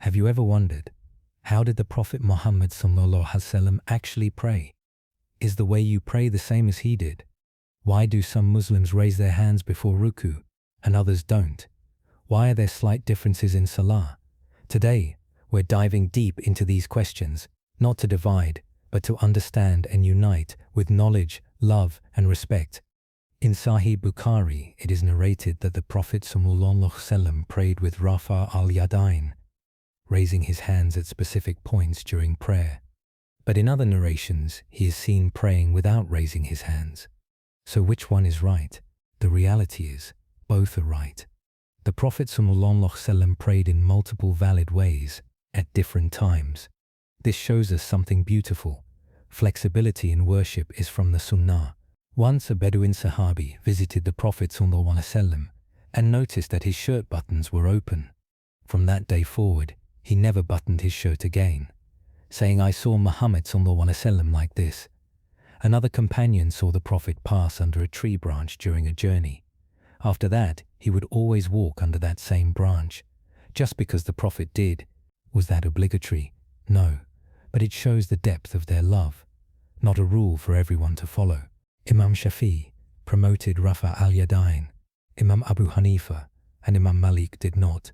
Have you ever wondered, how did the Prophet Muhammad ﷺ actually pray? Is the way you pray the same as he did? Why do some Muslims raise their hands before ruku and others don't? Why are there slight differences in Salah? Today, we're diving deep into these questions, not to divide, but to understand and unite with knowledge, love, and respect. In Sahih Bukhari, it is narrated that the Prophet ﷺ prayed with Rafa al-Yadain, raising his hands at specific points during prayer. But in other narrations, he is seen praying without raising his hands. So which one is right? The reality is, both are right. The Prophet ﷺ prayed in multiple valid ways, at different times. This shows us something beautiful. Flexibility in worship is from the Sunnah. Once a Bedouin Sahabi visited the Prophet ﷺ and noticed that his shirt buttons were open. From that day forward, he never buttoned his shirt again, saying, "I saw Muhammad ﷺ like this." Another companion saw the Prophet pass under a tree branch during a journey. After that, he would always walk under that same branch. Just because the Prophet did, was that obligatory? No, but it shows the depth of their love, not a rule for everyone to follow. Imam Shafi promoted Rafa al-Yadain. Imam Abu Hanifa and Imam Malik did not.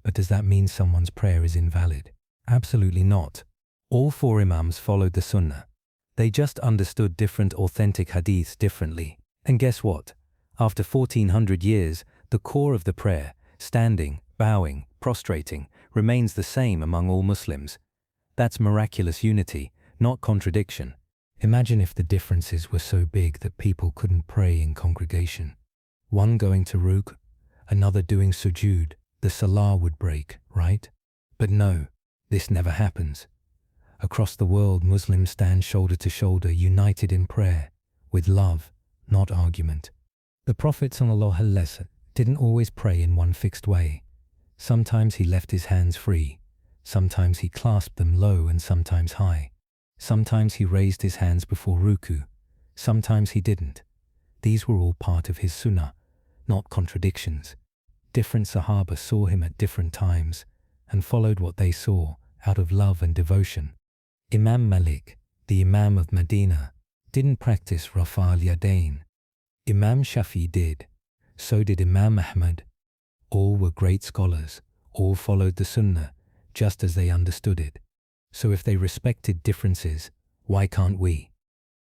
But does that mean someone's prayer is invalid? Absolutely not. All four Imams followed the Sunnah. They just understood different authentic Hadiths differently. And guess what? After 1400 years, the core of the prayer, standing, bowing, prostrating, remains the same among all Muslims. That's miraculous unity, not contradiction. Imagine if the differences were so big that people couldn't pray in congregation. One going to ruku, another doing sujood, the Salah would break, right? But no, this never happens. Across the world, Muslims stand shoulder to shoulder, united in prayer, with love, not argument. The Prophet ﷺ didn't always pray in one fixed way. Sometimes he left his hands free. Sometimes he clasped them low and sometimes high. Sometimes he raised his hands before ruku. Sometimes he didn't. These were all part of his sunnah, not contradictions. Different Sahaba saw him at different times and followed what they saw out of love and devotion. Imam Malik, the Imam of Medina, didn't practice Rafa al-Yadain. Imam Shafi did. So did Imam Ahmad. All were great scholars. All followed the Sunnah, just as they understood it. So if they respected differences, why can't we?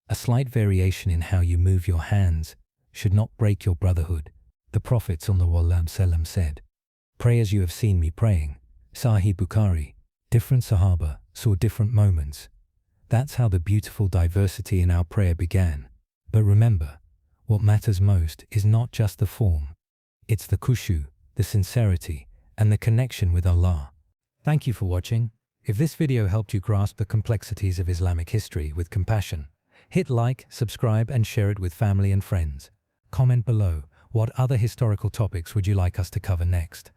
A slight variation in how you move your hands should not break your brotherhood. The Prophet ﷺ said, "Pray as you have seen me praying." Sahih Bukhari. Different Sahaba saw different moments. That's how the beautiful diversity in our prayer began. But remember, what matters most is not just the form. It's the khushu, the sincerity, and the connection with Allah. Thank you for watching. If this video helped you grasp the complexities of Islamic history with compassion, hit like, subscribe, and share it with family and friends. Comment below, what other historical topics would you like us to cover next?